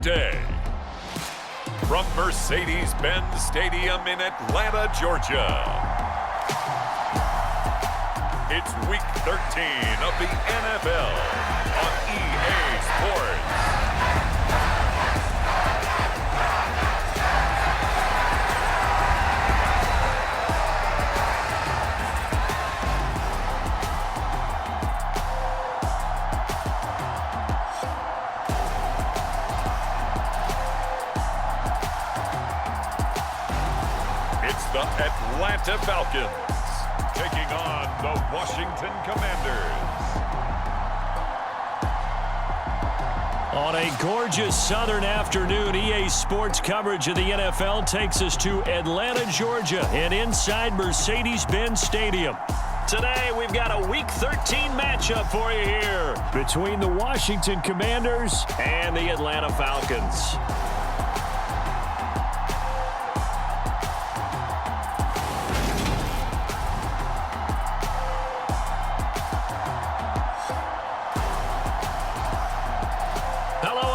Day. From Mercedes-Benz Stadium in Atlanta, Georgia. It's Week 13 of the NFL on EA Sports. The Atlanta Falcons taking on the Washington Commanders. On a gorgeous southern afternoon, EA Sports coverage of the NFL takes us to Atlanta, Georgia, and inside Mercedes-Benz Stadium. Today, we've got a Week 13 matchup for you here between the Washington Commanders and the Atlanta Falcons.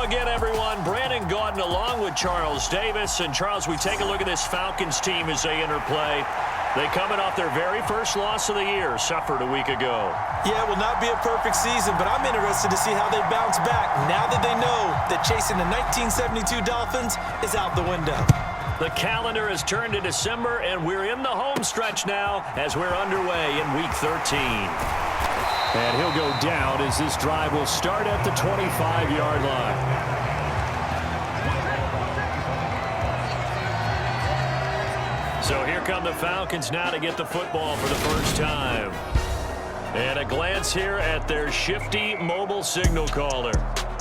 Again, everyone, Brandon Gaudin along with Charles Davis. And Charles, we take a look at this Falcons team as they interplay. They coming off their very first loss of the year, suffered a week ago. Yeah, it will not be a perfect season, but I'm interested to see how they bounce back now that they know that chasing the 1972 Dolphins is out the window. The calendar has turned to December, and we're in the home stretch now as we're underway in Week 13. And he'll go down as this drive will start at the 25-yard line. So here come the Falcons now to get the football for the first time. And a glance here at their shifty mobile signal caller.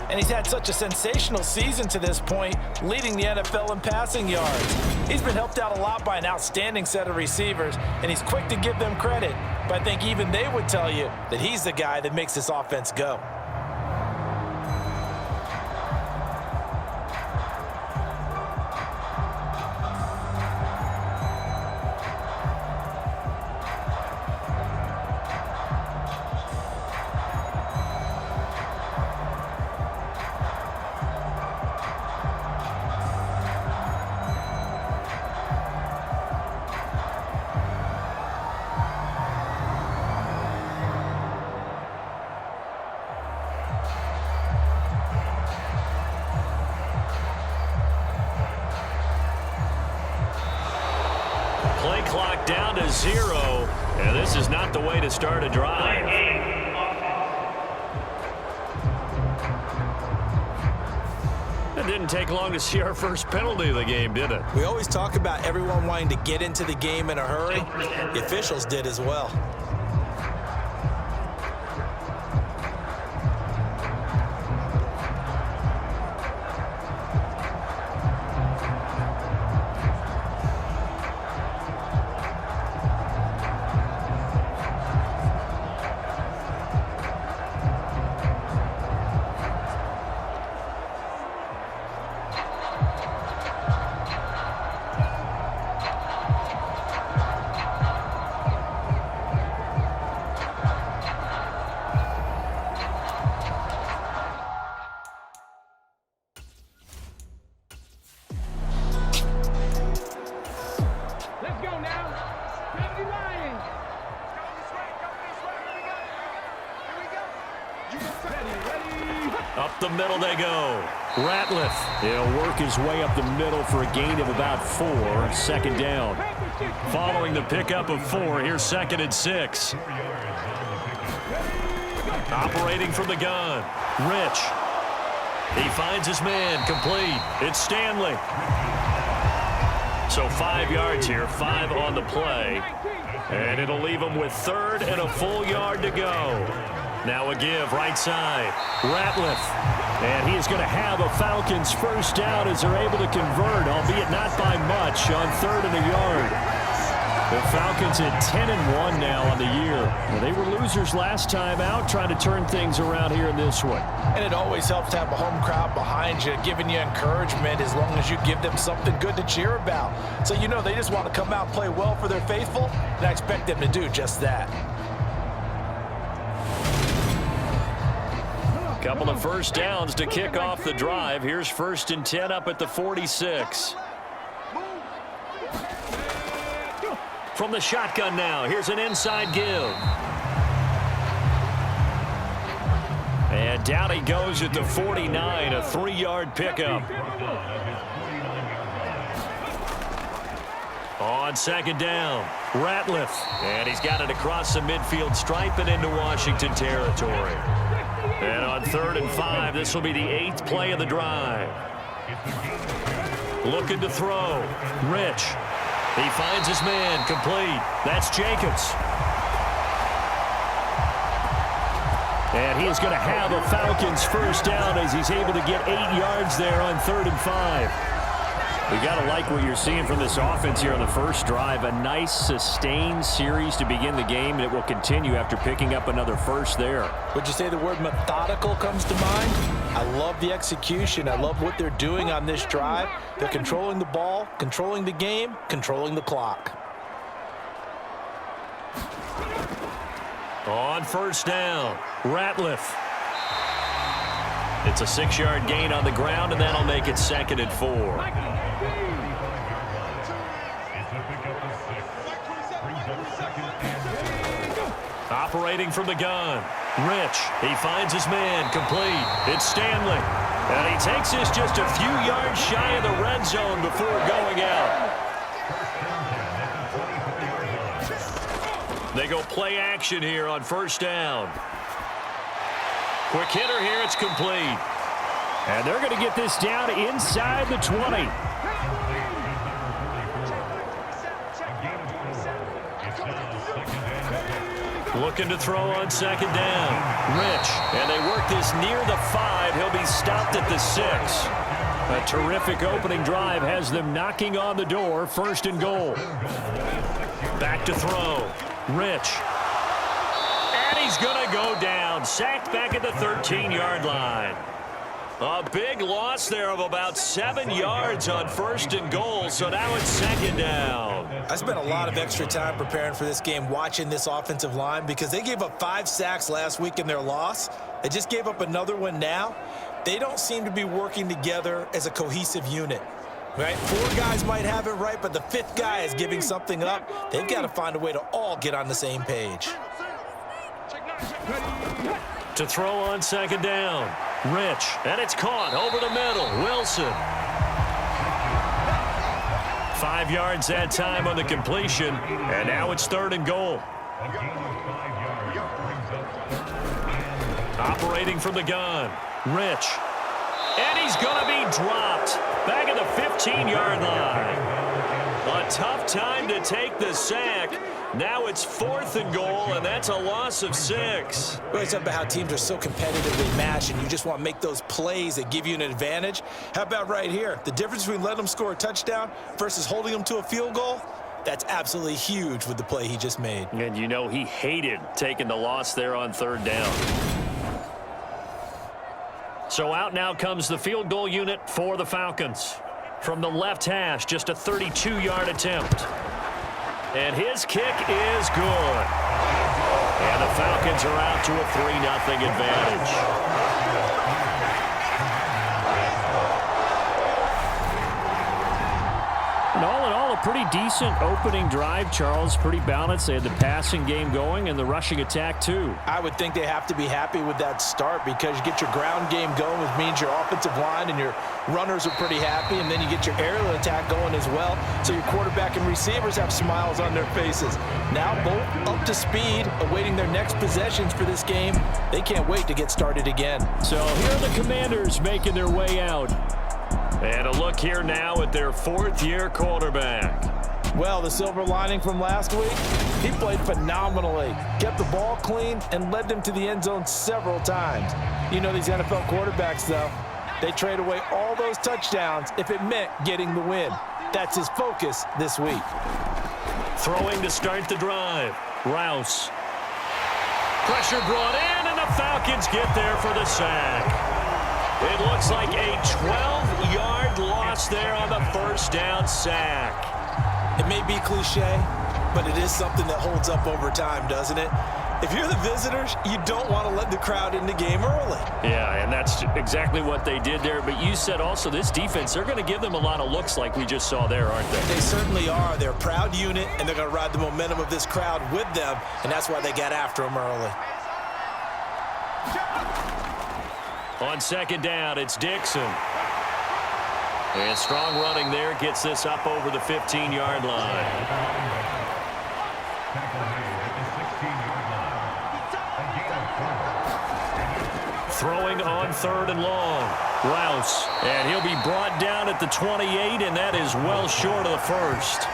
And he's had such a sensational season to this point, leading the NFL in passing yards. He's been helped out a lot by an outstanding set of receivers, and he's quick to give them credit. But I think even they would tell you that he's the guy that makes this offense go. Play clock down to 0, and this is not the way to start a drive. It didn't take long to see our first penalty of the game, did it? We always talk about everyone wanting to get into the game in a hurry. The officials did as well. Up the middle they go. Ratliff, he'll work his way up the middle for a gain of about 4. Second down. Following the pickup of 4, here's 2nd and 6. Operating from the gun. Rich. He finds his man. Complete. It's Stanley. So 5 yards here, 5 on the play. And it'll leave him with 3rd and a full yard to go. Now a give, right side. Ratliff. And he is going to have a Falcons first down as they're able to convert, albeit not by much, on 3rd and a yard. The Falcons at 10-1 now on the year. Well, they were losers last time out, trying to turn things around here in this one. And it always helps to have a home crowd behind you, giving you encouragement as long as you give them something good to cheer about. So you know they just want to come out and play well for their faithful, and I expect them to do just that. Couple of first downs to kick off the drive. Here's 1st and 10 up at the 46. From the shotgun now, here's an inside give. And down he goes at the 49, a 3-yard pickup. On 2nd down, Ratliff. And he's got it across the midfield stripe and into Washington territory. And on 3rd and 5, this will be the 8th play of the drive. Looking to throw. Rich. He finds his man, complete. That's Jacobs. And he is going to have a Falcons first down as he's able to get 8 yards there on 3rd and 5. We got to like what you're seeing from this offense here on the first drive. A nice, sustained series to begin the game, and it will continue after picking up another first there. Would you say the word methodical comes to mind? I love the execution. I love what they're doing on this drive. They're controlling the ball, controlling the game, controlling the clock. On 1st down, Ratliff. It's a 6-yard gain on the ground, and that'll make it 2nd and 4. Operating from the gun. Rich. He finds his man. Complete. It's Stanley. And he takes this just a few yards shy of the red zone before going out. They go play action here on 1st down. Quick hitter here. It's complete. And they're going to get this down inside the 20. Looking to throw on 2nd down. Rich. And they work this near the 5. He'll be stopped at the 6. A terrific opening drive has them knocking on the door. 1st and goal. Back to throw. Rich. And he's going to go down. Sacked back at the 13-yard line. A big loss there of about 7 yards on 1st and goal, so now it's 2nd down. I spent a lot of extra time preparing for this game watching this offensive line because they gave up 5 sacks last week in their loss. They just gave up another one now. They don't seem to be working together as a cohesive unit. Right? 4 guys might have it right, but the 5th guy is giving something up. They've got to find a way to all get on the same page. To throw on 2nd down. Rich. And it's caught over the middle. Wilson. 5 yards that time on the completion. And now it's 3rd and goal. Operating from the gun. Rich. And he's going to be dropped. Back at the 15-yard line. A tough time to take the sack. Now it's 4th and goal, and that's a loss of 6. We always talk about how teams are so competitively matched, and you just want to make those plays that give you an advantage. How about right here? The difference between letting them score a touchdown versus holding them to a field goal, that's absolutely huge with the play he just made. And you know he hated taking the loss there on 3rd down. So out now comes the field goal unit for the Falcons. From the left hash, just a 32-yard attempt. And his kick is good. And the Falcons are out to a 3-0 advantage. And all in all, a pretty decent opening drive, Charles. Pretty balanced. They had the passing game going and the rushing attack, too. I would think they have to be happy with that start because you get your ground game going, which means your offensive line and your runners are pretty happy, and then you get your aerial attack going as well, so your quarterback and receivers have smiles on their faces. Now both up to speed, awaiting their next possessions for this game. They can't wait to get started again. So here are the Commanders making their way out. And a look here now at their 4th-year quarterback. Well, the silver lining from last week, he played phenomenally, kept the ball clean, and led them to the end zone several times. You know these NFL quarterbacks, though, they trade away all those touchdowns if it meant getting the win. That's his focus this week. Throwing to start the drive. Rouse. Pressure brought in, and the Falcons get there for the sack. It looks like a 12-yard loss there on the 1st down sack. It may be cliche, but it is something that holds up over time, doesn't it? If you're the visitors, you don't want to let the crowd in the game early. Yeah, and that's exactly what they did there. But you said also this defense, they're going to give them a lot of looks like we just saw there, aren't they? They certainly are. They're a proud unit, and they're going to ride the momentum of this crowd with them, and that's why they got after them early. On second down, it's Dixon. And strong running there gets this up over the 15-yard line. Throwing on third and long. Rouse. And he'll be brought down at the 28, and that is well short of the first.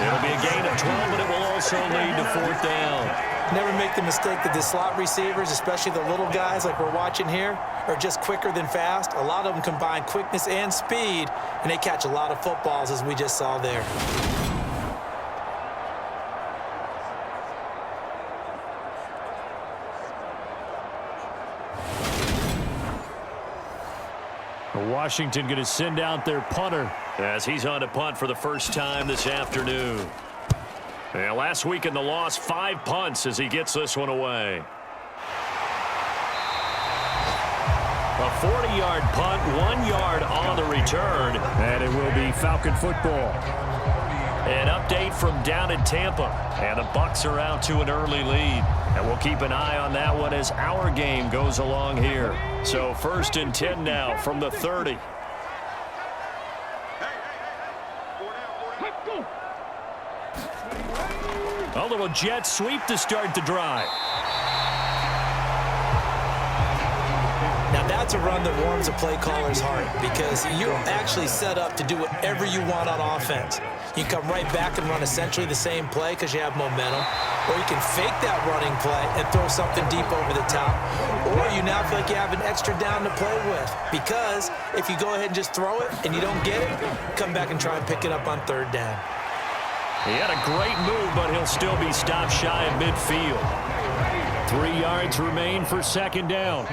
It'll be a gain of 12, but it will also lead to fourth down. Never make the mistake that the slot receivers, especially the little guys like we're watching here, are just quicker than fast. A lot of them combine quickness and speed, and they catch a lot of footballs, as we just saw there. Washington going to send out their punter as he's on to punt for the first time this afternoon. And last week in the loss, 5 punts as he gets this one away. A 40-yard punt, 1 yard on the return. And it will be Falcon football. An update from down in Tampa. And the Bucs are out to an early lead. And we'll keep an eye on that one as our game goes along here. So 1st and 10 now from the 30. A little jet sweep to start the drive. Now that's a run that warms a play caller's heart because you're actually set up to do whatever you want on offense. You come right back and run essentially the same play because you have momentum, or you can fake that running play and throw something deep over the top, or you now feel like you have an extra down to play with because if you go ahead and just throw it and you don't get it, come back and try and pick it up on 3rd down. He had a great move, but he'll still be stopped shy of midfield. 3 yards remain for 2nd down.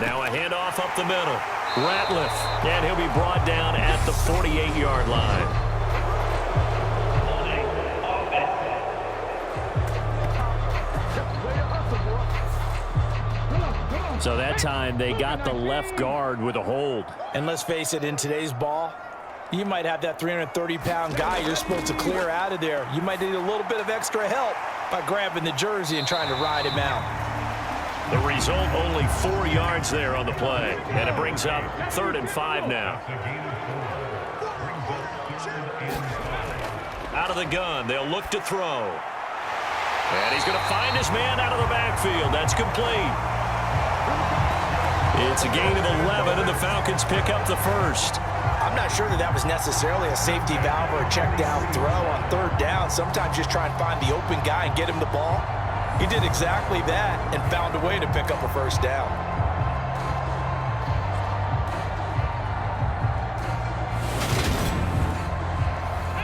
Now a handoff up the middle. Ratliff, and he'll be brought down at the 48-yard line. So that time they got the left guard with a hold. And let's face it, in today's ball, you might have that 330-pound guy you're supposed to clear out of there. You might need a little bit of extra help by grabbing the jersey and trying to ride him out. The result, only 4 yards there on the play. And it brings up 3rd and 5 now. Out of the gun, they'll look to throw. And he's going to find his man out of the backfield. That's complete. It's a gain of 11, and the Falcons pick up the first. I'm not sure that was necessarily a safety valve or a check down throw on 3rd down. Sometimes just try and find the open guy and get him the ball. He did exactly that and found a way to pick up a 1st down.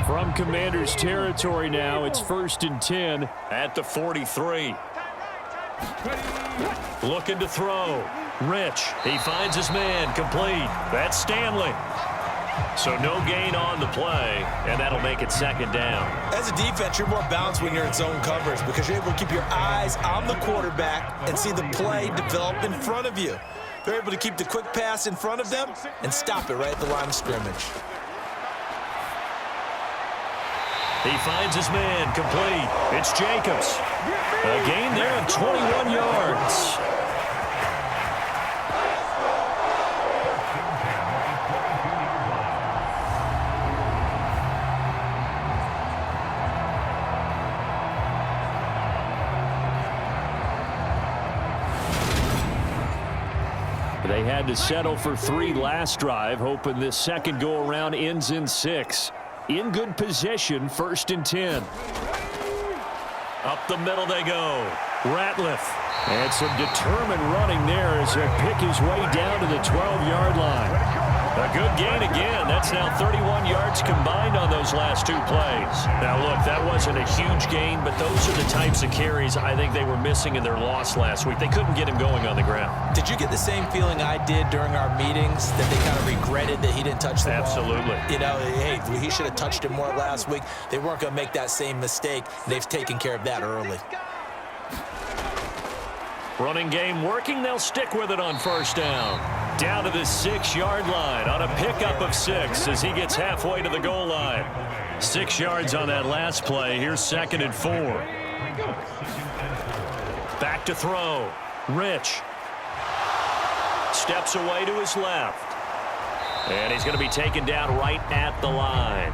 From Commander's territory now, it's 1st and 10 at the 43. Looking to throw. Rich, he finds his man, complete. That's Stanley. So no gain on the play, and that'll make it 2nd down. As a defense, you're more balanced when you're in zone coverage because you're able to keep your eyes on the quarterback and see the play develop in front of you. They're able to keep the quick pass in front of them and stop it right at the line of scrimmage. He finds his man, complete. It's Jacobs. A gain there of 21 yards. They had to settle for 3 last drive, hoping this second go-around ends in 6. In good position, 1st and 10. Up the middle they go. Ratliff. And some determined running there as he'll pick his way down to the 12-yard line. A good gain again. That's now 31 yards combined on those last 2 plays. Now, look, that wasn't a huge gain, but those are the types of carries I think they were missing in their loss last week. They couldn't get him going on the ground. Did you get the same feeling I did during our meetings, that they kind of regretted that he didn't touch the ball? Absolutely. You know, hey, he should have touched it more last week. They weren't going to make that same mistake. They've taken care of that early. Running game working. They'll stick with it on first down. Down to the 6-yard line on a pickup of 6 as he gets halfway to the goal line. 6 yards on that last play. Here's 2nd and 4. Back to throw. Rich. Steps away to his left. And he's going to be taken down right at the line.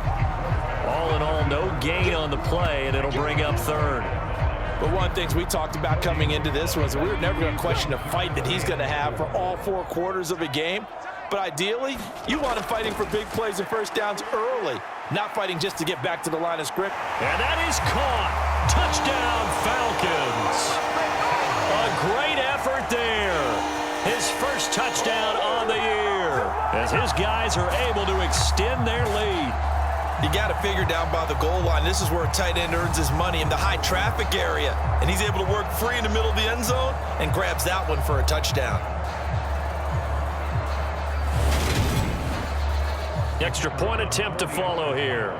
All in all, no gain on the play, and it'll bring up 3rd. But one of the things we talked about coming into this was we were never going to question the fight that he's going to have for all 4 quarters of a game. But ideally, you want him fighting for big plays and first downs early, not fighting just to get back to the line of scrimmage. And that is caught. Touchdown, Falcons. A great effort there. His first touchdown on the year as his guys are able to extend their lead. You got to figure down by the goal line. This is where a tight end earns his money, in the high traffic area. And he's able to work free in the middle of the end zone and grabs that one for a touchdown. Extra point attempt to follow here.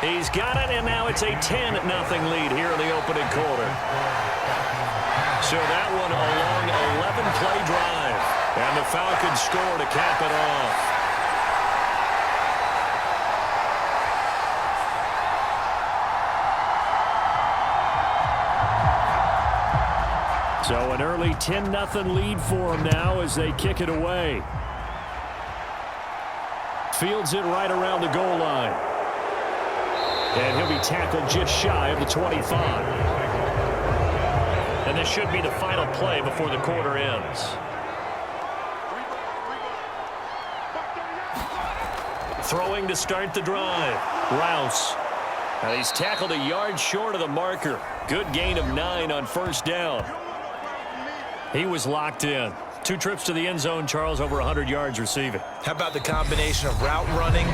He's got it, and now it's a 10-0 lead here in the opening quarter. So that one a long 11-play drive. And the Falcons score to cap it off. So an early 10-0 lead for them now as they kick it away. Fields it right around the goal line. And he'll be tackled just shy of the 25. And this should be the final play before the quarter ends. Throwing to start the drive. Rouse. Now he's tackled a yard short of the marker. Good gain of 9 on first down. He was locked in. 2 trips to the end zone, Charles, over 100 yards receiving. How about the combination of route running,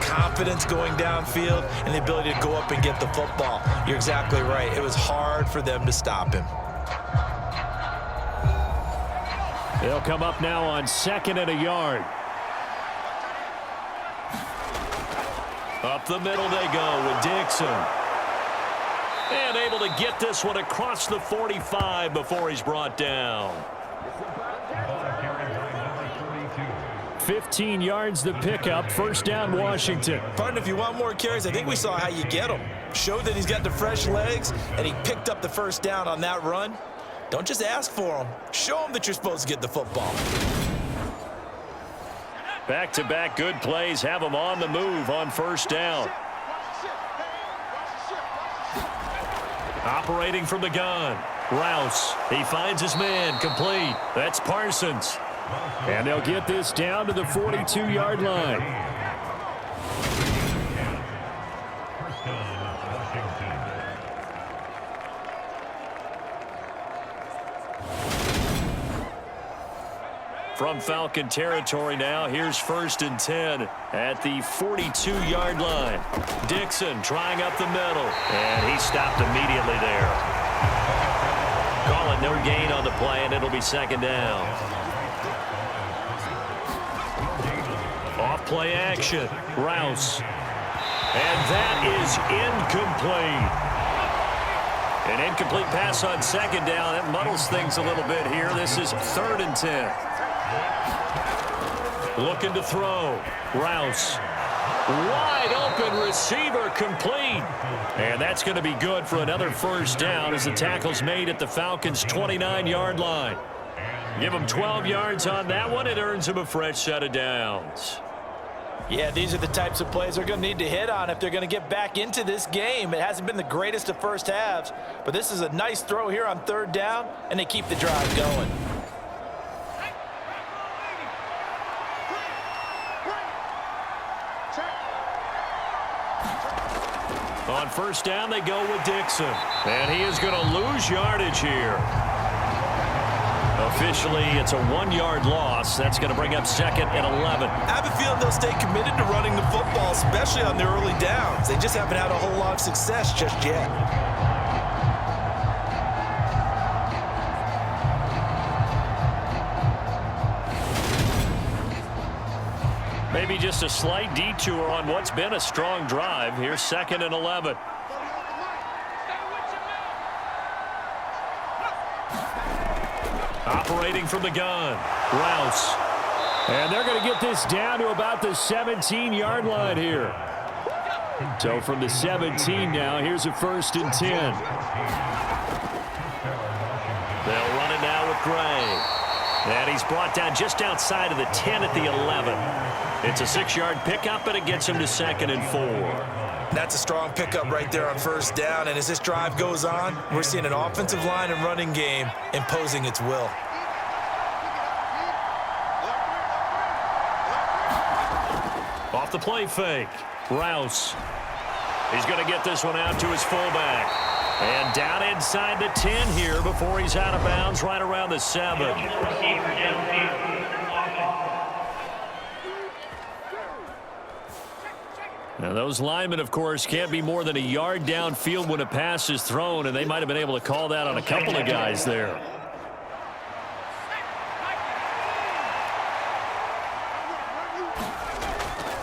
confidence going downfield, and the ability to go up and get the football? You're exactly right. It was hard for them to stop him. They'll come up now on 2nd and a yard. Up the middle they go with Dixon. And able to get this one across the 45 before he's brought down. 15 yards the pickup. First down, Washington. Partner, if you want more carries, I think we saw how you get them. Showed that he's got the fresh legs, and he picked up the first down on that run. Don't just ask for them. Show them that you're supposed to get the football. Back-to-back good plays have him on the move on first down. Operating from the gun. Rouse. He finds his man. Complete. That's Parsons. And they'll get this down to the 42-yard line. From Falcon territory now, here's 1st and 10 at the 42-yard line. Dixon trying up the middle, and he stopped immediately there. Call it no gain on the play, and it'll be 2nd down. Off play action, Rouse. And that is incomplete. An incomplete pass on 2nd down. That muddles things a little bit here. This is 3rd and 10. Looking to throw. Rouse. Wide open receiver, complete. And that's going to be good for another first down as the tackle's made at the Falcons' 29-yard line. Give him 12 yards on that one. It earns him a fresh set of downs. Yeah, these are the types of plays they're going to need to hit on if they're going to get back into this game. It hasn't been the greatest of first halves, but this is a nice throw here on 3rd down, and they keep the drive going. On first down, they go with Dixon. And he is going to lose yardage here. Officially, it's a 1-yard loss. That's going to bring up 2nd and 11. I have a feeling they'll stay committed to running the football, especially on their early downs. They just haven't had a whole lot of success just yet. Maybe just a slight detour on what's been a strong drive. Here's 2nd and 11. Operating from the gun, Rouse. And they're going to get this down to about the 17-yard line here. So from the 17 now, here's a 1st and 10. They'll run it now with Gray. And he's brought down just outside of the 10 at the 11. It's a 6-yard pickup, and it gets him to 2nd and 4. That's a strong pickup right there on 1st down, and as this drive goes on, we're seeing an offensive line and running game imposing its will. Off the play fake, Rouse. He's going to get this one out to his fullback. And down inside the 10 here before he's out of bounds right around the 7. Now, those linemen, of course, can't be more than a yard downfield when a pass is thrown, and they might have been able to call that on a couple of guys there.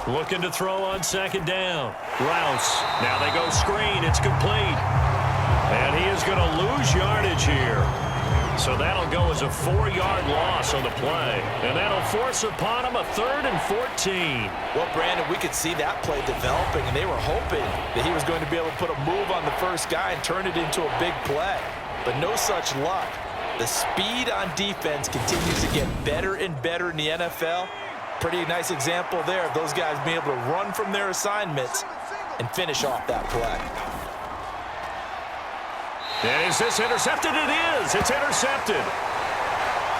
Looking to throw on 2nd down. Rouse. Now they go screen. It's complete. And he is going to lose yardage here. So that'll go as a 4-yard loss on the play. And that'll force upon him a 3rd and 14. Well, Brandon, we could see that play developing, and they were hoping that he was going to be able to put a move on the first guy and turn it into a big play. But no such luck. The speed on defense continues to get better and better in the NFL. Pretty nice example there of those guys being able to run from their assignments and finish off that play. Is this intercepted? It is. It's intercepted.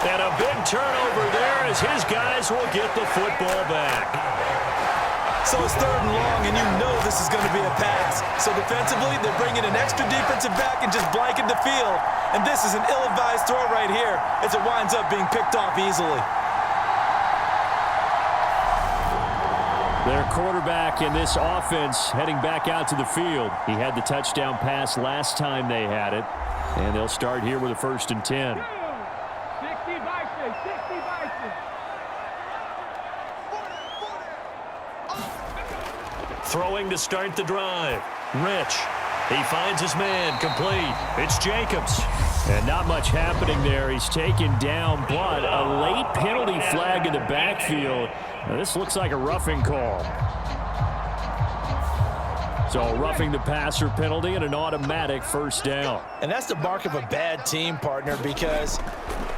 And a big turnover there as his guys will get the football back. So it's 3rd and long, and you know this is going to be a pass. So defensively, they're bringing an extra defensive back and just blanking the field. And this is an ill-advised throw right here as it winds up being picked off easily. Their quarterback in this offense heading back out to the field. He had the touchdown pass last time they had it. And they'll start here with a 1st and 10. 60 Throwing to start the drive. Rich. He finds his man complete. It's Jacobs. And not much happening there. He's taken down, but a late penalty flag in the backfield. Now, this looks like a roughing call. So roughing the passer penalty and an automatic 1st down. And that's the mark of a bad team, partner, because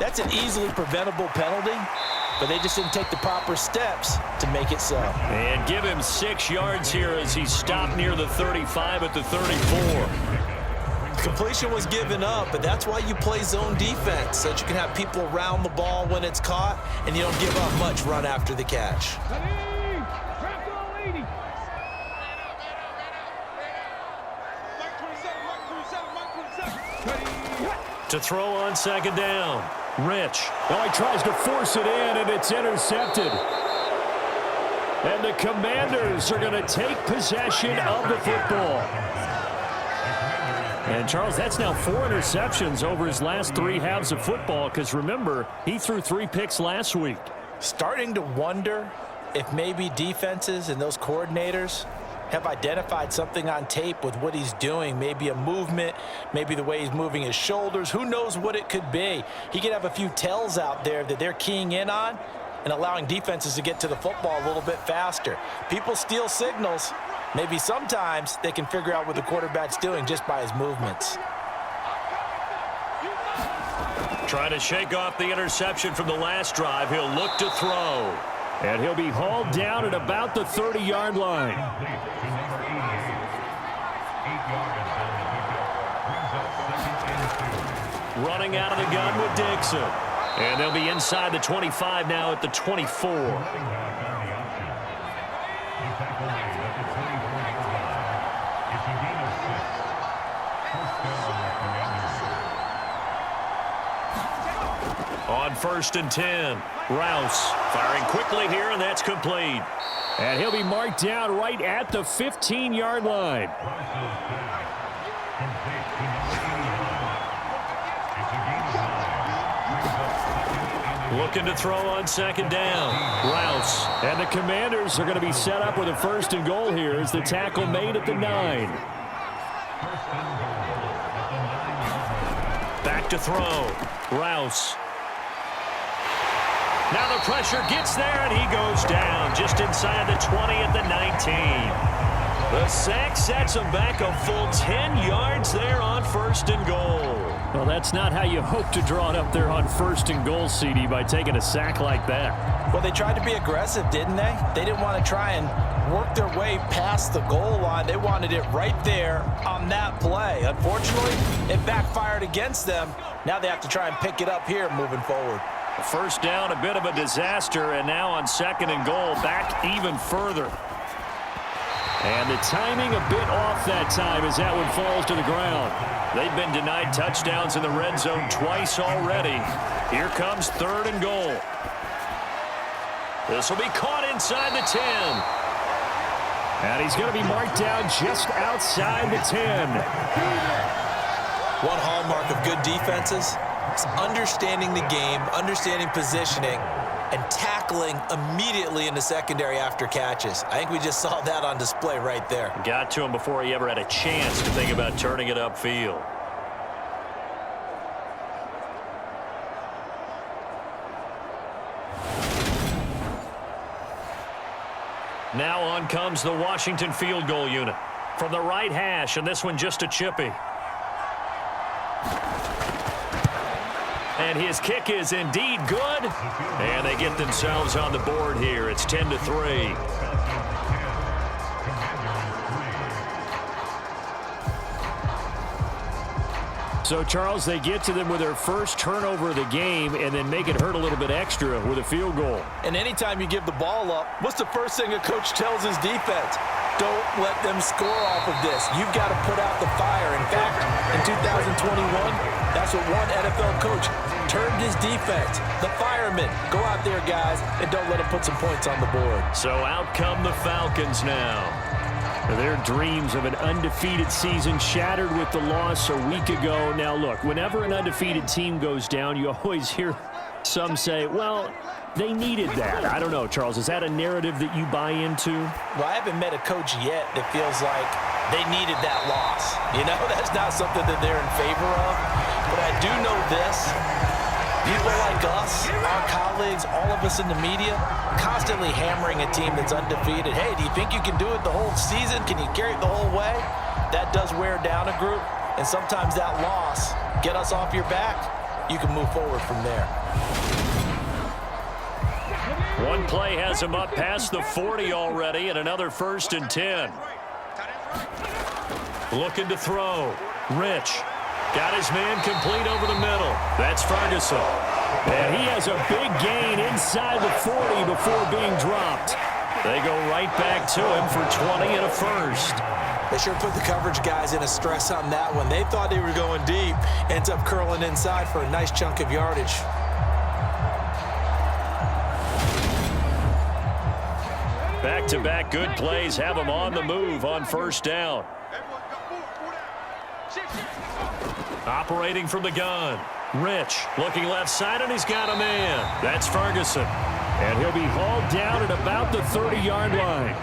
that's an easily preventable penalty, but they just didn't take the proper steps to make it so. And give him 6 yards here as he stopped near the 35 at the 34. Completion was given up, but that's why you play zone defense, so that you can have people around the ball when it's caught, and you don't give up much run after the catch. To throw on 2nd down. Rich. Oh, he tries to force it in, and it's intercepted. And the Commanders are going to take possession of the football. And, Charles, that's now 4 interceptions over his last 3 halves of football because, remember, he threw 3 picks last week. Starting to wonder if maybe defenses and those coordinators have identified something on tape with what he's doing. Maybe a movement, maybe the way he's moving his shoulders. Who knows what it could be? He could have a few tells out there that they're keying in on and allowing defenses to get to the football a little bit faster. People steal signals. Maybe sometimes they can figure out what the quarterback's doing just by his movements. Trying to shake off the interception from the last drive. He'll look to throw. And he'll be hauled down at about the 30-yard line. Running out of the gun with Dixon. And they'll be inside the 25 now at the 24. On 1st and 10, Rouse firing quickly here, and that's complete. And he'll be marked down right at the 15-yard line. Looking to throw on 2nd down. Rouse. And the Commanders are going to be set up with a 1st and goal here as the tackle made at the 9. Back to throw. Rouse. Now the pressure gets there, and he goes down just inside the 20 at the 19. The sack sets him back a full 10 yards there on 1st and goal. Well, that's not how you hope to draw it up there on 1st and goal, CD, by taking a sack like that. Well, they tried to be aggressive, didn't they? They didn't want to try and work their way past the goal line. They wanted it right there on that play. Unfortunately, it backfired against them. Now they have to try and pick it up here moving forward. 1st down, a bit of a disaster, and now on 2nd and goal, back even further. And the timing a bit off that time as that one falls to the ground. They've been denied touchdowns in the red zone twice already. Here comes 3rd and goal. This will be caught inside the 10. And he's going to be marked down just outside the 10. One hallmark of good defenses is understanding the game, understanding positioning, and tackling immediately in the secondary after catches. I think we just saw that on display right there. Got to him before he ever had a chance to think about turning it upfield. Now on comes the Washington field goal unit. From the right hash, and this one just a chippy. And his kick is indeed good. And they get themselves on the board here. It's 10-3. So, Charles, they get to them with their first turnover of the game and then make it hurt a little bit extra with a field goal. And anytime you give the ball up, what's the first thing a coach tells his defense? Don't let them score off of this. You've got to put out the fire. In fact, in 2021, that's what one NFL coach termed his defense. The firemen. Go out there, guys, and don't let them put some points on the board. So out come the Falcons now. Their dreams of an undefeated season shattered with the loss a week ago. Now, look, whenever an undefeated team goes down, you always hear some say, well, they needed that. I don't know, Charles. Is that a narrative that you buy into? Well, I haven't met a coach yet that feels like they needed that loss. You know, that's not something that they're in favor of. But I do know this. People like us, our colleagues, all of us in the media, constantly hammering a team that's undefeated. Hey, do you think you can do it the whole season? Can you carry it the whole way? That does wear down a group, and sometimes that loss, get us off your back, you can move forward from there. One play has him up past the 40 already, and another 1st and 10. Looking to throw. Rich. Got his man complete over the middle. That's Ferguson. And he has a big gain inside the 40 before being dropped. They go right back to him for 20 and a 1st. They sure put the coverage guys in a stress on that one. They thought they were going deep. Ends up curling inside for a nice chunk of yardage. Back-to-back good plays have him on the move on 1st down. Operating from the gun. Rich looking left side, and he's got a man. That's Ferguson. And he'll be hauled down at about the 30-yard line.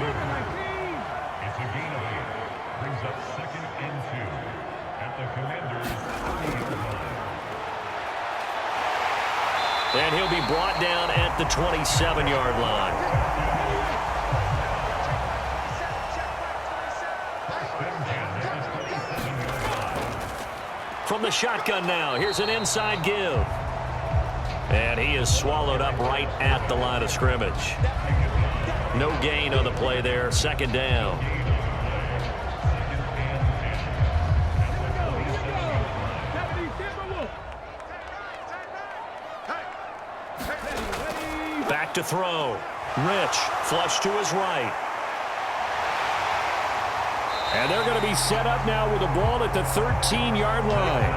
It's a gain of 8. Brings up 2nd and 2 at the Commanders' 30-yard line. And he'll be brought down at the 27-yard line. From the shotgun now, here's an inside give. And he is swallowed up right at the line of scrimmage. No gain on the play there, 2nd down. Back to throw. Rich, flush to his right. And they're going to be set up now with the ball at the 13-yard line.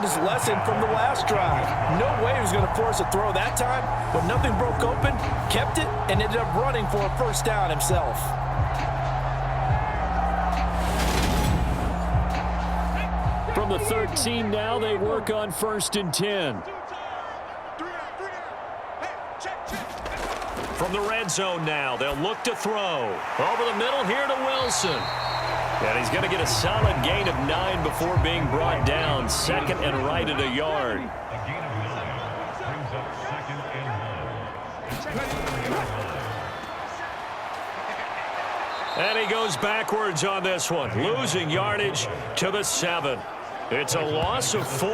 his lesson from the last drive. No way he was going to force a throw that time. When nothing broke open, kept it, and ended up running for a first down himself. From the 13 now, they work on 1st and 10. From the red zone now, they'll look to throw. Over the middle here to Wilson. And he's going to get a solid gain of 9 before being brought down. 2nd and right at a yard. A gain of 9 brings up 2nd and 1. And he goes backwards on this one, losing yardage to the 7. It's a loss of 4.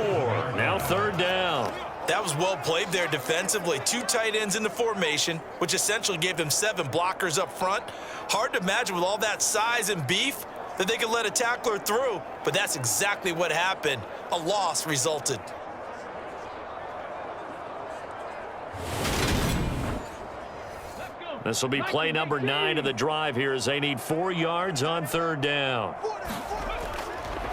Now 3rd down. That was well played there defensively. 2 tight ends in the formation, which essentially gave them 7 blockers up front. Hard to imagine with all that size and beef that they could let a tackler through, but that's exactly what happened. A loss resulted. This will be play number 9 of the drive here as they need 4 yards on 3rd down.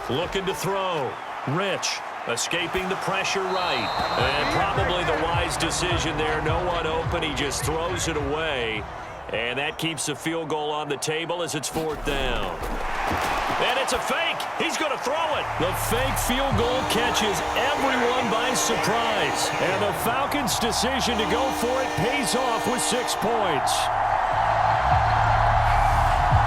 Looking to throw. Rich. Escaping the pressure right. And probably the wise decision there. No one open. He just throws it away. And that keeps the field goal on the table as it's 4th down. And it's a fake. He's going to throw it. The fake field goal catches everyone by surprise. And the Falcons' decision to go for it pays off with 6 points.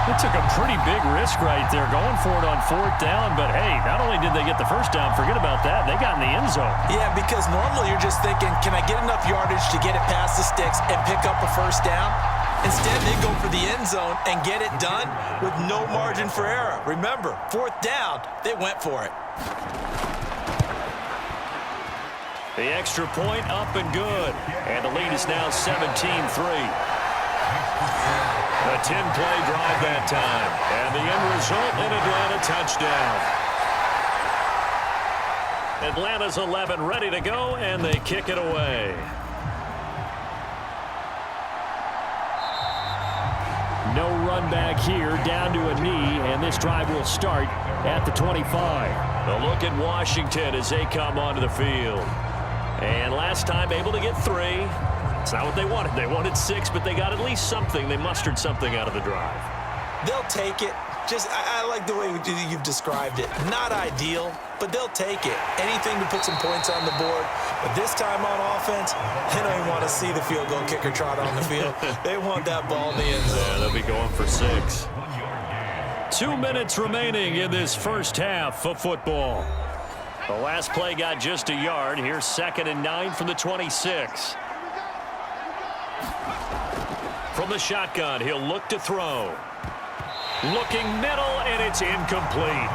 They took a pretty big risk right there going for it on 4th down. But, hey, not only did they get the first down, forget about that, they got in the end zone. Yeah, because normally you're just thinking, can I get enough yardage to get it past the sticks and pick up a first down? Instead, they go for the end zone and get it done with no margin for error. Remember, 4th down, they went for it. The extra point up and good. And the lead is now 17-3. A 10-play drive that time. And the end result, an Atlanta touchdown. Atlanta's 11 ready to go, and they kick it away. No run back here, down to a knee, and this drive will start at the 25. A look at Washington as they come onto the field. And last time able to get 3. It's not what they wanted. They wanted 6, but they got at least something. They mustered something out of the drive. They'll take it. I like the way you've described it. Not ideal, but they'll take it. Anything to put some points on the board. But this time on offense, they don't even want to see the field goal kicker trot on the field. They want that ball in the end zone. Yeah, they'll be going for 6. 2 minutes remaining in this first half of football. The last play got just a yard. Here's 2nd and 9 from the 26. From the shotgun, he'll look to throw. Looking middle, and it's incomplete.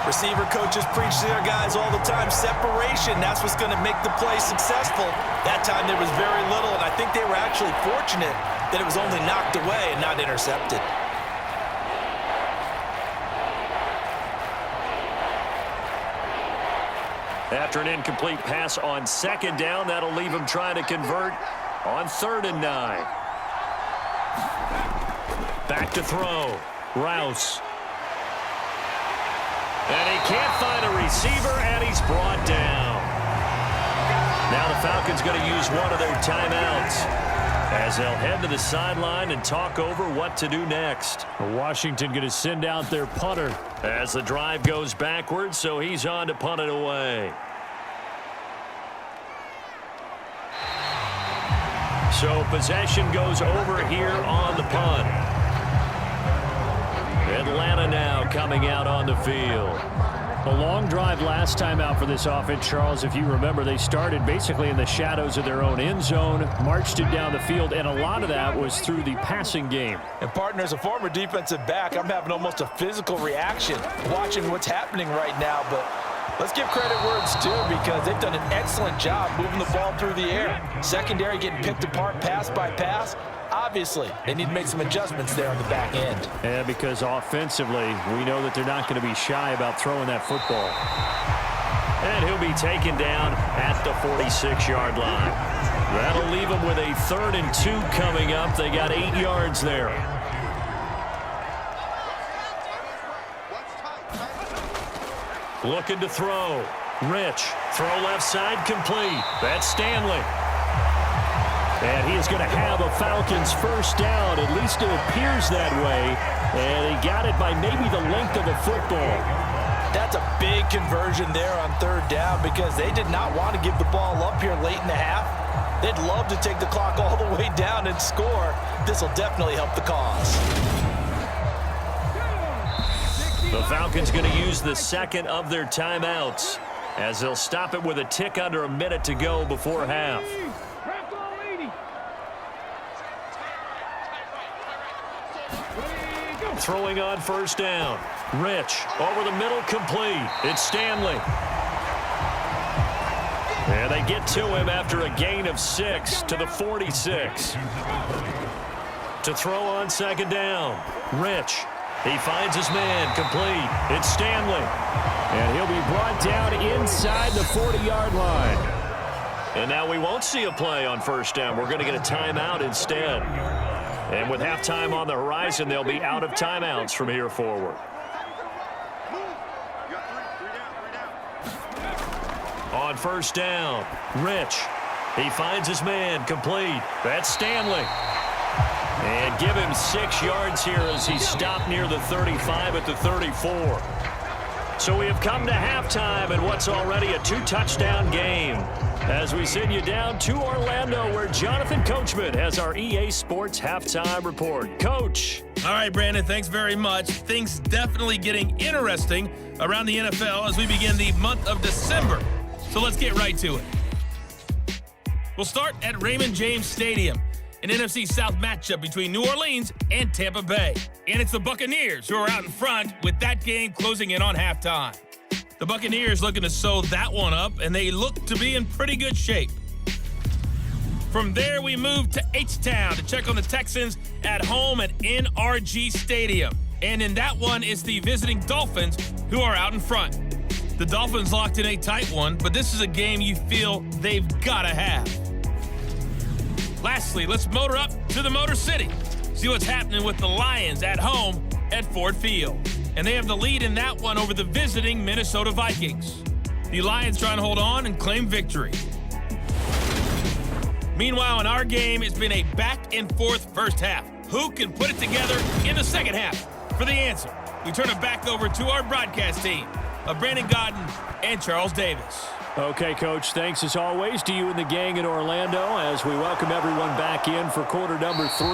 Receiver coaches preach to their guys all the time. Separation, that's what's going to make the play successful. That time there was very little, and I think they were actually fortunate that it was only knocked away and not intercepted. After an incomplete pass on 2nd down, that'll leave him trying to convert on 3rd and 9. Back to throw. Rouse. And he can't find a receiver, and he's brought down. Now the Falcons going to use one of their timeouts as they'll head to the sideline and talk over what to do next. Washington going to send out their punter. As the drive goes backwards, so he's on to punt it away. So possession goes over here on the punt. Atlanta now coming out on the field. A long drive last time out for this offense, Charles. If you remember, they started basically in the shadows of their own end zone, marched it down the field, and a lot of that was through the passing game. And partner, as a former defensive back, I'm having almost a physical reaction watching what's happening right now. But let's give credit where it's due, because they've done an excellent job moving the ball through the air. Secondary getting picked apart pass by pass. Obviously, they need to make some adjustments there on the back end. Yeah, because offensively, we know that they're not going to be shy about throwing that football. And he'll be taken down at the 46-yard line. That'll leave them with a 3rd and 2 coming up. They got 8 yards there. Looking to throw. Rich, throw left side complete. That's Stanley. And he is going to have a Falcons first down. At least it appears that way. And he got it by maybe the length of a football. That's a big conversion there on third down because they did not want to give the ball up here late in the half. They'd love to take the clock all the way down and score. This will definitely help the cause. The Falcons going to use the second of their timeouts as they'll stop it with a tick under a minute to go before half. Throwing on first down. Rich, over the middle, complete. It's Stanley. And they get to him after a gain of 6 to the 46. To throw on second down. Rich, he finds his man, complete. It's Stanley. And he'll be brought down inside the 40-yard line. And now we won't see a play on first down. We're going to get a timeout instead. And with halftime on the horizon, they'll be out of timeouts from here forward. On first down, Rich. He finds his man, complete. That's Stanley. And give him 6 yards here as he stopped near the 35 at the 34. So we have come to halftime in what's already a 2-touchdown game as we send you down to Orlando where Jonathan Coachman has our EA Sports halftime report. Coach. All right, Brandon, thanks very much. Things definitely getting interesting around the NFL as we begin the month of December. So let's get right to it. We'll start at Raymond James Stadium, an NFC South matchup between New Orleans and Tampa Bay. And it's the Buccaneers who are out in front with that game closing in on halftime. The Buccaneers looking to sew that one up, and they look to be in pretty good shape. From there, we move to H-Town to check on the Texans at home at NRG Stadium. And in that one, it's the visiting Dolphins who are out in front. The Dolphins locked in a tight one, but this is a game you feel they've got to have. Lastly, let's motor up to the Motor City. See what's happening with the Lions at home at Ford Field. And they have the lead in that one over the visiting Minnesota Vikings. The Lions trying to hold on and claim victory. Meanwhile, in our game, it's been a back-and-forth first half. Who can put it together in the second half? For the answer, we turn it back over to our broadcast team of Brandon Godden and Charles Davis. Okay, Coach, thanks as always to you and the gang in Orlando as we welcome everyone back in for quarter number 3.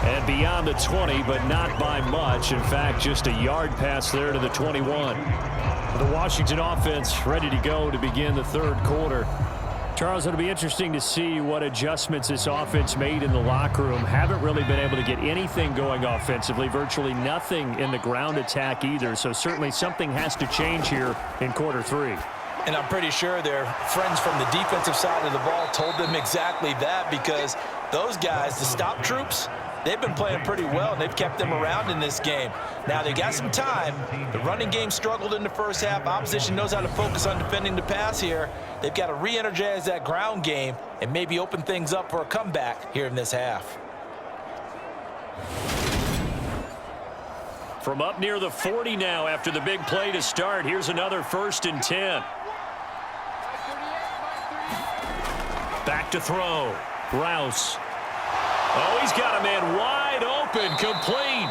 And beyond the 20, but not by much. In fact, just a yard pass there to the 21. The Washington offense ready to go to begin the third quarter. Charles, it'll be interesting to see what adjustments this offense made in the locker room. Haven't really been able to get anything going offensively, virtually nothing in the ground attack either. So certainly something has to change here in quarter 3. And I'm pretty sure their friends from the defensive side of the ball told them exactly that because those guys, the stop troops, they've been playing pretty well, and they've kept them around in this game. Now, they got some time. The running game struggled in the first half. Opposition knows how to focus on defending the pass here. They've got to re-energize that ground game and maybe open things up for a comeback here in this half. From up near the 40 now after the big play to start, here's another 1st and 10. Back to throw. Rouse. Oh, he's got a man wide open, complete.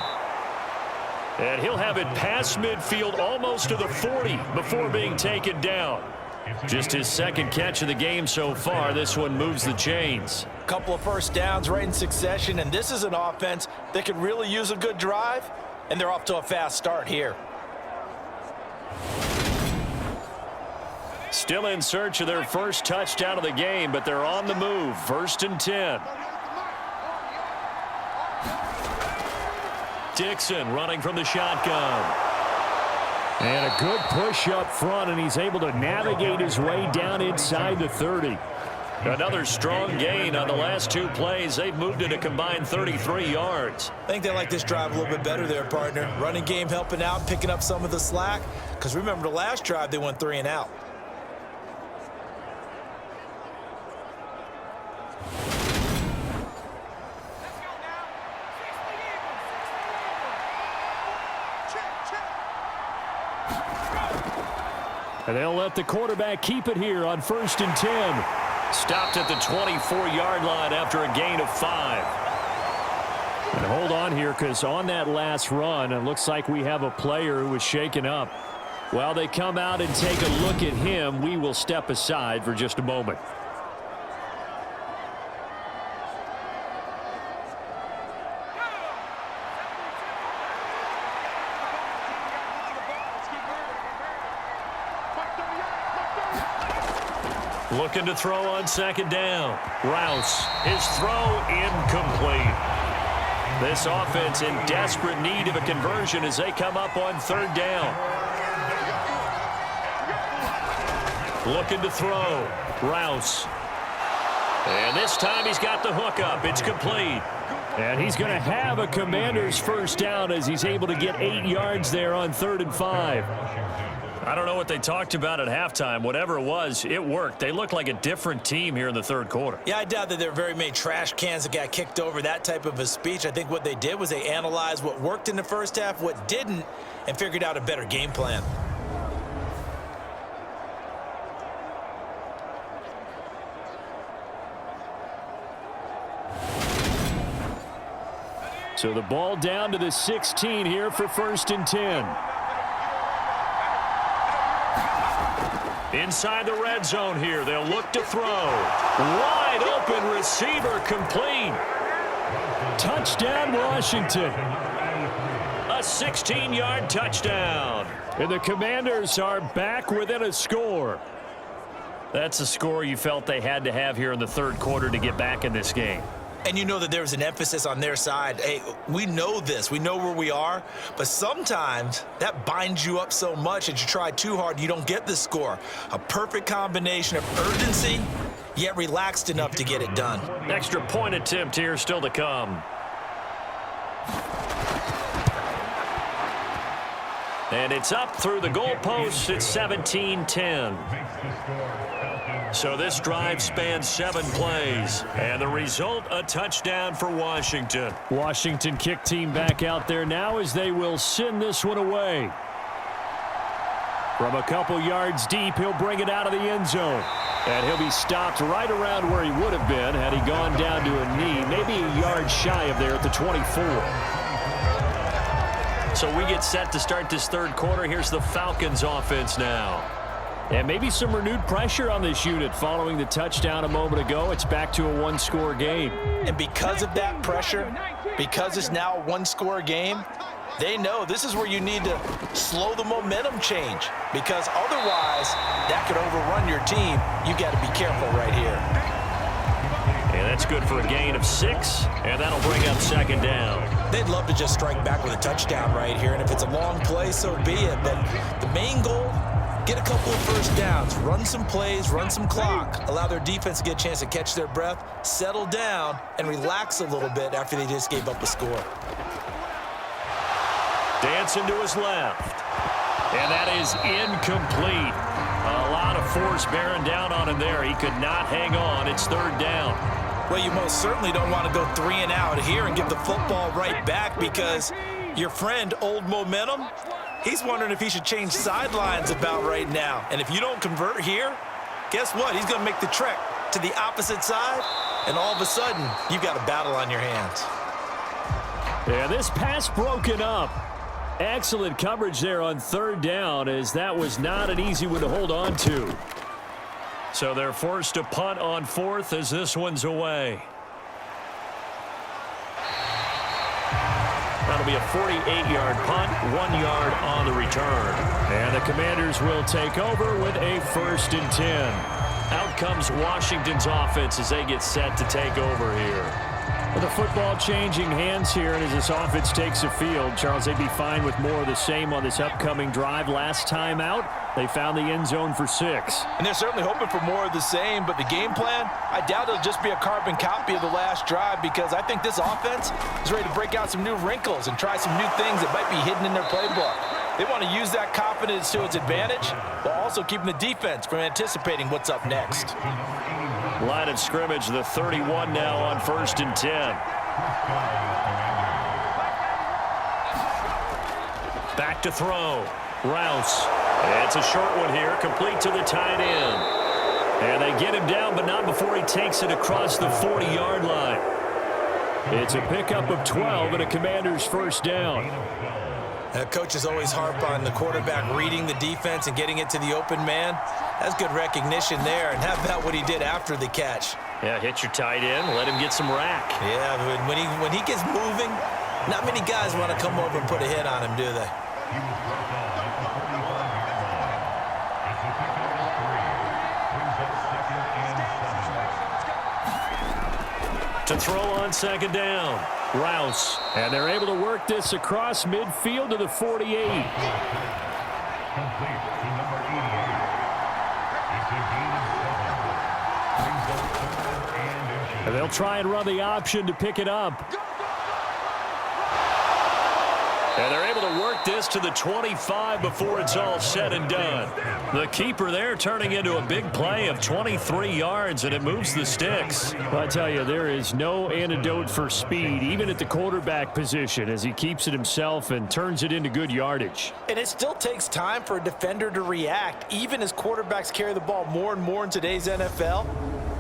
And he'll have it past midfield almost to the 40 before being taken down. Just his second catch of the game so far. This one moves the chains. Couple of first downs right in succession, and this is an offense that could really use a good drive, and they're off to a fast start here. Still in search of their first touchdown of the game, but they're on the move. 1st and 10. Dixon running from the shotgun. And a good push up front, and he's able to navigate his way down inside the 30. Another strong gain on the last 2 plays. They've moved it a combined 33 yards. I think they like this drive a little bit better there, partner. Running game helping out, picking up some of the slack. Because remember the last drive, they went 3 and out. And they'll let the quarterback keep it here on 1st and 10. Stopped at the 24-yard line after a gain of 5. And hold on here, because on that last run, it looks like we have a player who was shaken up. While they come out and take a look at him, we will step aside for just a moment. Looking to throw on 2nd down. Rouse, his throw incomplete. This offense in desperate need of a conversion as they come up on 3rd down. Looking to throw. Rouse. And this time he's got the hook up. It's complete. And he's going to have a Commander's 1st down as he's able to get 8 yards there on 3rd and 5. I don't know what they talked about at halftime. Whatever it was, it worked. They look like a different team here in the 3rd quarter. Yeah, I doubt that there are very many trash cans that got kicked over, that type of a speech. I think what they did was they analyzed what worked in the 1st half, what didn't, and figured out a better game plan. So the ball down to the 16 here for 1st and 10. Inside the red zone here, they'll look to throw. Wide open receiver complete. Touchdown, Washington. A 16-yard touchdown. And the Commanders are back within a score. That's a score you felt they had to have here in the 3rd quarter to get back in this game. And you know that there was an emphasis on their side. Hey, we know this. We know where we are. But sometimes that binds you up so much that you try too hard, you don't get the score. A perfect combination of urgency, yet relaxed enough to get it done. Extra point attempt here still to come. And it's up through the goalposts. It's 17-10. So this drive spans 7 plays. And the result, a touchdown for Washington. Washington kick team back out there now as they will send this one away. From a couple yards deep, he'll bring it out of the end zone. And he'll be stopped right around where he would have been had he gone down to a knee, maybe a yard shy of there at the 24. So we get set to start this 3rd quarter. Here's the Falcons offense now. And maybe some renewed pressure on this unit following the touchdown a moment ago. It's back to a 1-score game. And because of that pressure, because it's now a 1-score game, they know this is where you need to slow the momentum change, because otherwise that could overrun your team. You got to be careful right here. And that's good for a gain of 6, and that'll bring up 2nd down. They'd love to just strike back with a touchdown right here, and if it's a long play, so be it. But the main goal, get a couple of 1st downs, run some plays, run some clock, allow their defense to get a chance to catch their breath, settle down, and relax a little bit after they just gave up a score. Dancing to his left. And that is incomplete. A lot of force bearing down on him there. He could not hang on. It's 3rd down. Well, you most certainly don't want to go 3 and out here and give the football right back, because your friend, Old Momentum, he's wondering if he should change sidelines about right now. And if you don't convert here, guess what? He's going to make the trek to the opposite side, and all of a sudden, you've got a battle on your hands. Yeah, this pass broken up. Excellent coverage there on 3rd down, as that was not an easy one to hold on to. So they're forced to punt on 4th as this one's away. That'll be a 48-yard punt, 1 yard on the return. And the Commanders will take over with a 1st and 10. Out comes Washington's offense as they get set to take over here. With the football changing hands here, and as this offense takes the field, Charles, they'd be fine with more of the same on this upcoming drive. Last time out, they found the end zone for 6. And they're certainly hoping for more of the same, but the game plan, I doubt it'll just be a carbon copy of the last drive, because I think this offense is ready to break out some new wrinkles and try some new things that might be hidden in their playbook. They want to use that confidence to its advantage, while also keeping the defense from anticipating what's up next. Line of scrimmage, the 31 now on 1st and 10. Back to throw. Rouse. It's a short one here, complete to the tight end. And they get him down, but not before he takes it across the 40-yard line. It's a pickup of 12 and a Commander's first down. Coaches always harp on the quarterback reading the defense and getting it to the open man. That's good recognition there, and how about what he did after the catch? Yeah, hit your tight end, let him get some rack. Yeah, but when he gets moving, not many guys want to come over and put a hit on him, do they? He was brought down at the 45-yard line. It's a pickup of 3. Brings up second and 7. To throw on second down, Rouse. And they're able to work this across midfield to the 48. Complete to number 88. It's a gain of 7. Brings up third and inches. And they'll try and run the option to pick it up. And they're able to work this to the 25 before it's all said and done. The keeper there turning into a big play of 23 yards, and it moves the sticks. I tell you, there is no antidote for speed, even at the quarterback position, as he keeps it himself and turns it into good yardage. And it still takes time for a defender to react, even as quarterbacks carry the ball more and more in today's NFL.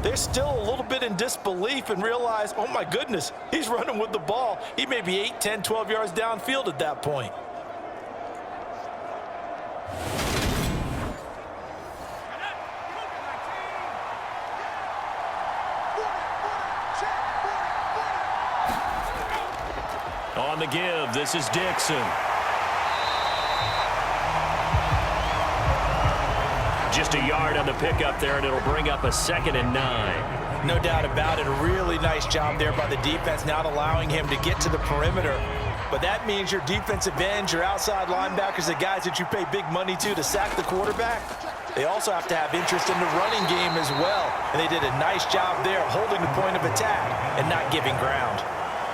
They're still a little bit in disbelief and realize, oh my goodness, he's running with the ball. He may be 8, 10, 12 yards downfield at that point. On the give, this is Dixon. Just a yard on the pickup there, and it'll bring up a 2nd and 9. No doubt about it. A really nice job there by the defense, not allowing him to get to the perimeter. But that means your defensive ends, your outside linebackers, the guys that you pay big money to sack the quarterback, they also have to have interest in the running game as well. And they did a nice job there holding the point of attack and not giving ground.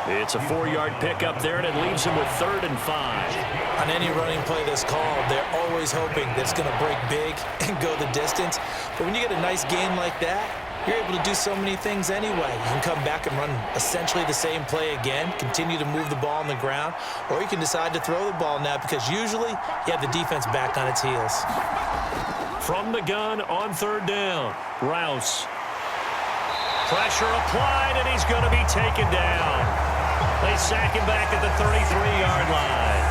It's a 4-yard pickup there, and it leaves him with 3rd and 5. On any running play that's called, they're always hoping that it's going to break big and go the distance. But when you get a nice game like that, you're able to do so many things anyway. You can come back and run essentially the same play again, continue to move the ball on the ground, or you can decide to throw the ball now because usually you have the defense back on its heels. From the gun on 3rd down, Rouse. Pressure applied, and he's going to be taken down. They sack him back at the 33-yard line.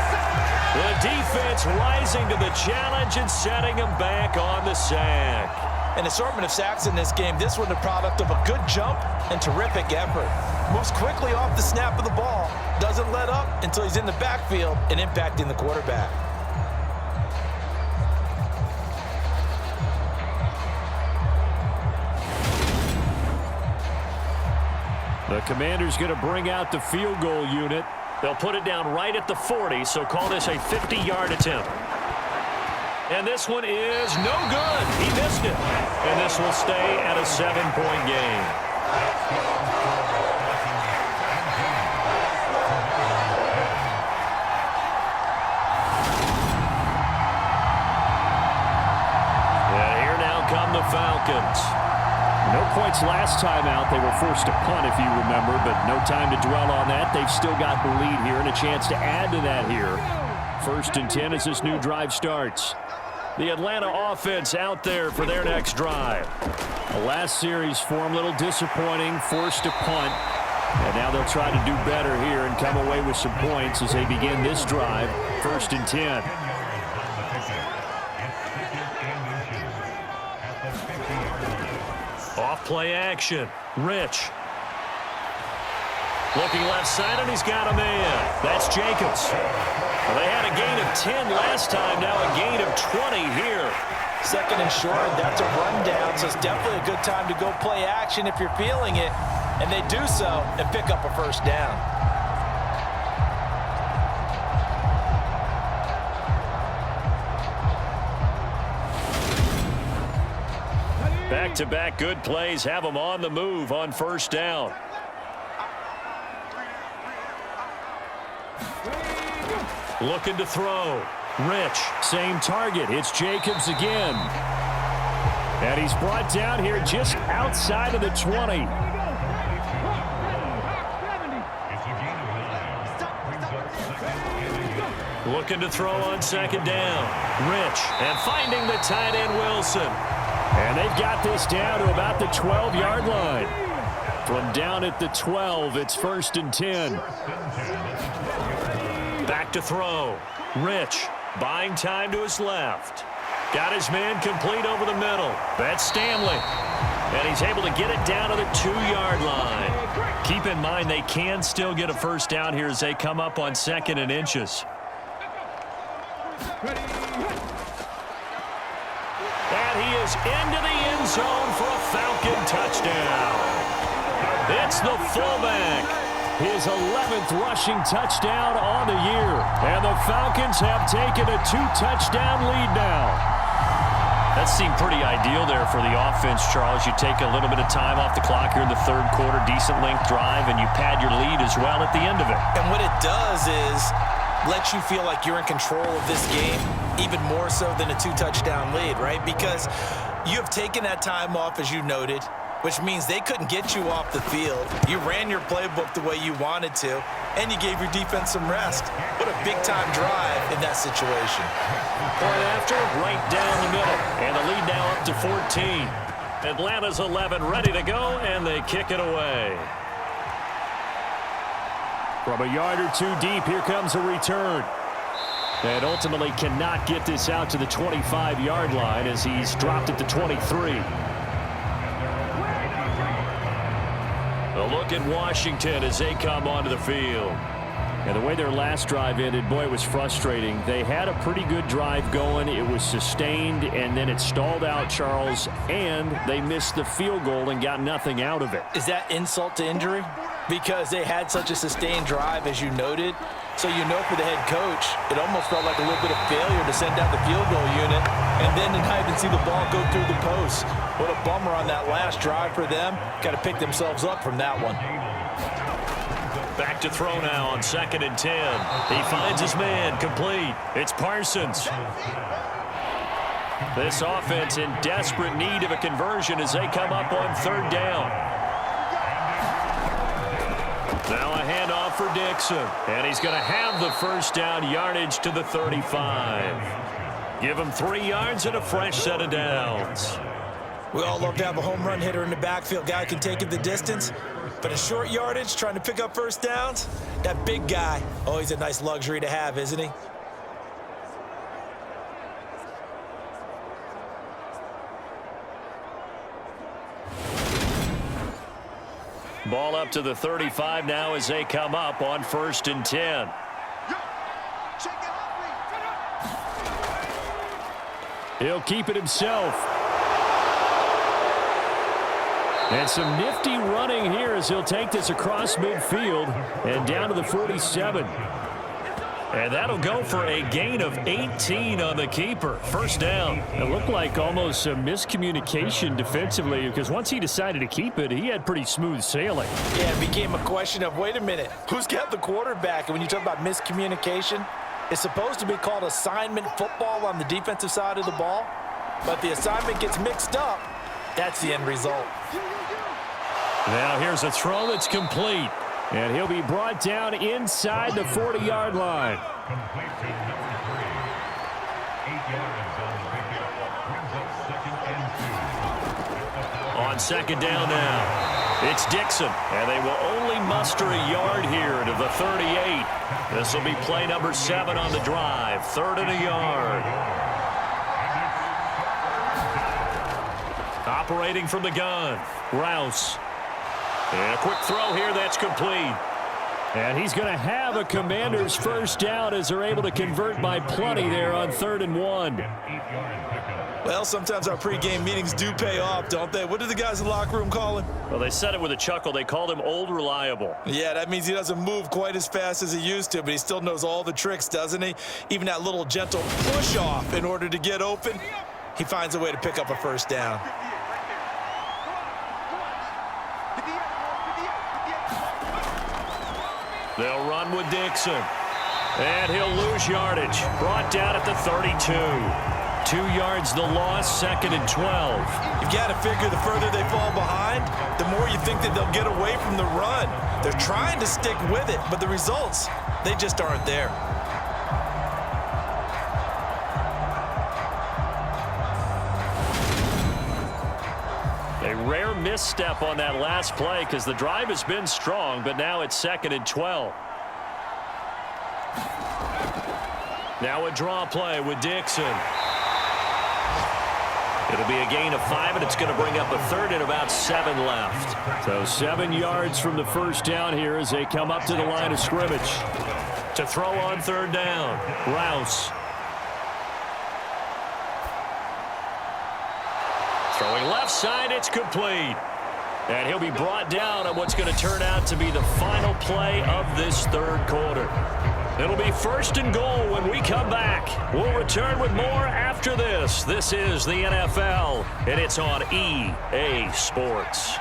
The defense rising to the challenge and setting him back on the sack. An assortment of sacks in this game. This one the product of a good jump and terrific effort. Moves quickly off the snap of the ball. Doesn't let up until he's in the backfield and impacting the quarterback. The Commander's going to bring out the field goal unit. They'll put it down right at the 40, so call this a 50-yard attempt. And this one is no good. He missed it. And this will stay at a 7-point game. And here now come the Falcons. No points last time out. They were forced to punt, if you remember, but no time to dwell on that. They've still got the lead here and a chance to add to that here. 1st and 10 as this new drive starts. The Atlanta offense out there for their next drive. The last series for them, a little disappointing, forced to punt. And now they'll try to do better here and come away with some points as they begin this drive. 1st and 10. Off play action. Rich. Looking left side, and he's got a man. That's Jacobs. Well, they had a gain of 10 last time, now a gain of 20 here. 2nd and short, that's a rundown, so it's definitely a good time to go play action if you're feeling it. And they do so and pick up a 1st down. Back-to-back good plays have them on the move on 1st down. Looking to throw. Rich. Same target. It's Jacobs again. And he's brought down here just outside of the 20. It's a gain of 9. Brings up 2nd and 8. Looking to throw on second down. Rich, and finding the tight end Wilson. And they've got this down to about the 12-yard line. From down at the 12, it's 1st and 10. Back to throw. Rich, buying time to his left. Got his man complete over the middle. That's Stanley. And he's able to get it down to the 2-yard line. Keep in mind they can still get a first down here as they come up on 2nd and inches. And he is into the end zone for a Falcon touchdown. It's the fullback. His 11th rushing touchdown on the year. And the Falcons have taken a 2-touchdown lead now. That seemed pretty ideal there for the offense, Charles. You take a little bit of time off the clock here in the 3rd quarter, decent length drive, and you pad your lead as well at the end of it. And what it does is let you feel like you're in control of this game, even more so than a 2-touchdown lead, right? Because you have taken that time off, as you noted, which means they couldn't get you off the field. You ran your playbook the way you wanted to, and you gave your defense some rest. What a big-time drive in that situation. Point after, right down the middle. And the lead now up to 14. Atlanta's 11 ready to go, and they kick it away. From a yard or two deep, here comes a return. And ultimately cannot get this out to the 25-yard line as he's dropped at the 23. A look at Washington as they come onto the field. And the way their last drive ended, boy, it was frustrating. They had a pretty good drive going. It was sustained, and then it stalled out, Charles, and they missed the field goal and got nothing out of it. Is that insult to injury? Because they had such a sustained drive, as you noted. So you know for the head coach, it almost felt like a little bit of failure to send out the field goal unit and then to not even see the ball go through the post. What a bummer on that last drive for them. Got to pick themselves up from that one. Back to throw now on 2nd and 10. He finds his man complete. It's Parsons. This offense in desperate need of a conversion as they come up on 3rd down. Now a handoff for Dixon. And he's going to have the first down yardage to the 35. Give him 3 yards and a fresh set of downs. We all love to have a home run hitter in the backfield. Guy can take it the distance. But a short yardage, trying to pick up first downs, that big guy, always a nice luxury to have, isn't he? Ball up to the 35 now as they come up on 1st and 10. He'll keep it himself. And some nifty running here as he'll take this across midfield and down to the 47. And that'll go for a gain of 18 on the keeper. First down. It looked like almost a miscommunication defensively because once he decided to keep it, he had pretty smooth sailing. Yeah, it became a question of, wait a minute, who's got the quarterback? And when you talk about miscommunication, it's supposed to be called assignment football on the defensive side of the ball. But the assignment gets mixed up. That's the end result. Now here's a throw that's complete. And he'll be brought down inside the 40-yard line. Complete to number 3. 8 yards on the pickup. Brings up 2nd and 2. On 2nd down now, it's Dixon. And they will only muster a yard here to the 38. This will be play number 7 on the drive. 3rd and a yard. Operating from the gun, Rouse. And a quick throw here that's complete. And he's going to have a Commander's first down as they're able to convert by plenty there on 3rd and 1. Well, sometimes our pregame meetings do pay off, don't they? What do the guys in the locker room call him? Well, they said it with a chuckle. They called him Old Reliable. Yeah, that means he doesn't move quite as fast as he used to, but he still knows all the tricks, doesn't he? Even that little gentle push-off in order to get open, he finds a way to pick up a first down. They'll run with Dixon. And he'll lose yardage. Brought down at the 32. 2 yards the loss, 2nd and 12. You've got to figure the further they fall behind, the more you think that they'll get away from the run. They're trying to stick with it, but the results, they just aren't there. rare misstep on that last play because the drive has been strong, but now it's 2nd and 12. Now a draw play with Dixon. It'll be a gain of 5, and it's going to bring up a 3rd and about 7 left. So 7 yards from the first down here as they come up to the line of scrimmage. To throw on 3rd down, Rouse. Throwing left side, it's complete. And he'll be brought down on what's going to turn out to be the final play of this 3rd quarter. It'll be 1st and goal when we come back. We'll return with more after this. This is the NFL, and it's on EA Sports.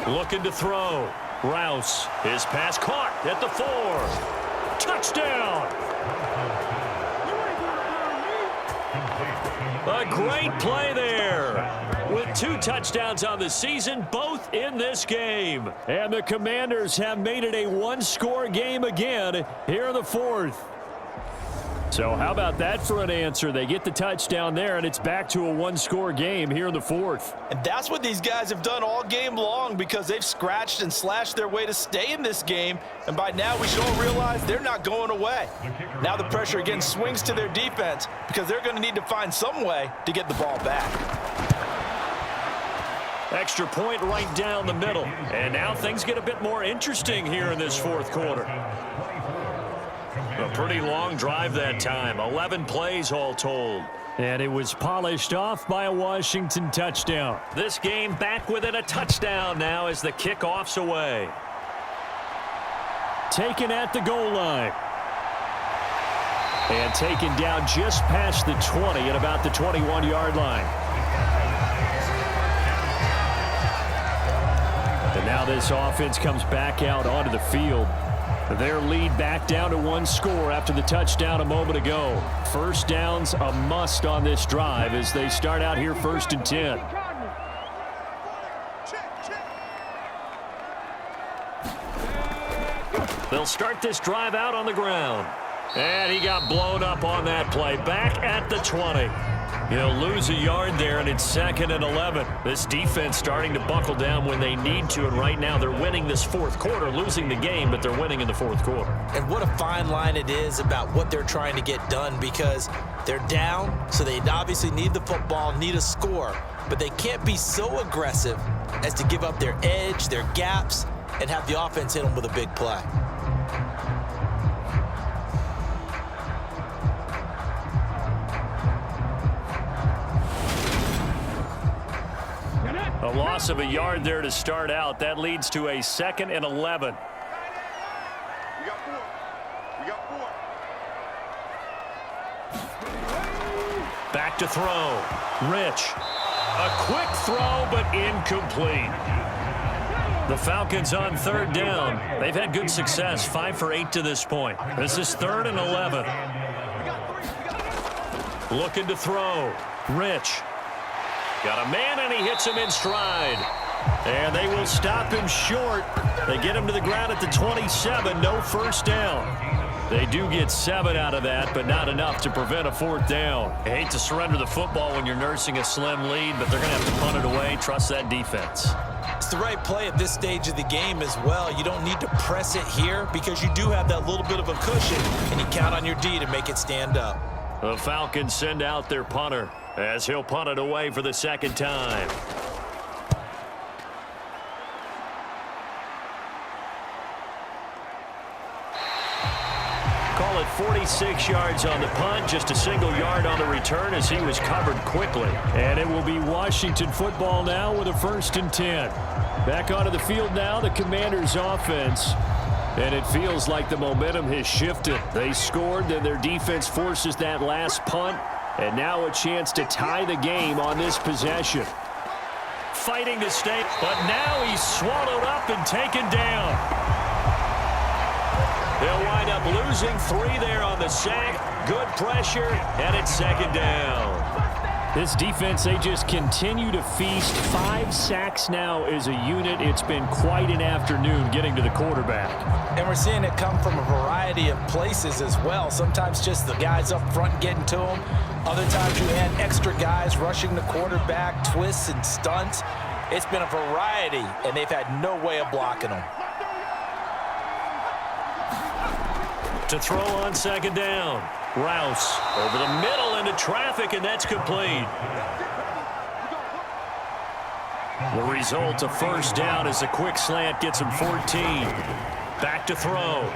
Looking to throw. Rouse. His pass caught at the 4. Touchdown! A great play there. With 2 touchdowns on the season, both in this game. And the Commanders have made it a 1-score game again here in the 4th. So how about that for an answer? They get the touchdown there, and it's back to a 1-score game here in the 4th. And that's what these guys have done all game long because they've scratched and slashed their way to stay in this game. And by now we should all realize they're not going away. Now the pressure again swings to their defense because they're going to need to find some way to get the ball back. Extra point right down the middle. And now things get a bit more interesting here in this 4th quarter. A pretty long drive that time. 11 plays all told. And it was polished off by a Washington touchdown. This game back within a touchdown now as the kickoff's away. Taken at the goal line. And taken down just past the 20 at about the 21-yard line. And now this offense comes back out onto the field. Their lead back down to 1 score after the touchdown a moment ago. First down's a must on this drive as they start out here 1st and 10. They'll start this drive out on the ground. And he got blown up on that play. Back at the 20. He'll lose a yard there, and it's 2nd and 11. This defense starting to buckle down when they need to, and right now they're winning this 4th quarter, losing the game, but they're winning in the 4th quarter. And what a fine line it is about what they're trying to get done because they're down, so they obviously need the football, need a score, but they can't be so aggressive as to give up their edge, their gaps, and have the offense hit them with a big play. A loss of a yard there to start out. That leads to a 2nd and 11. We got 4. We got 4. Back to throw. Rich. A quick throw, but incomplete. The Falcons on 3rd down. They've had good success, 5 for 8 to this point. This is 3rd and 11. Looking to throw. Rich. Got a man, and he hits him in stride. And they will stop him short. They get him to the ground at the 27. No first down. They do get 7 out of that, but not enough to prevent a 4th down. I hate to surrender the football when you're nursing a slim lead, but they're going to have to punt it away. Trust that defense. It's the right play at this stage of the game as well. You don't need to press it here because you do have that little bit of a cushion, and you count on your D to make it stand up. The Falcons send out their punter as he'll punt it away for the 2nd time. Call it 46 yards on the punt, just a single yard on the return as he was covered quickly. And it will be Washington football now with a 1st and 10. Back onto the field now, the Commanders offense. And it feels like the momentum has shifted. They scored, then their defense forces that last punt. And now a chance to tie the game on this possession. Fighting to stay, but now he's swallowed up and taken down. They'll wind up losing 3 there on the sack. Good pressure, and it's 2nd down. This defense, they just continue to feast. 5 sacks now as a unit. It's been quite an afternoon getting to the quarterback. And we're seeing it come from a variety of places as well. Sometimes just the guys up front getting to him. Other times you had extra guys rushing the quarterback, twists and stunts. It's been a variety, and they've had no way of blocking them. To throw on second down. Rouse over the middle into traffic, and that's complete. The result, a first down as the quick slant gets him 14. Back to throw.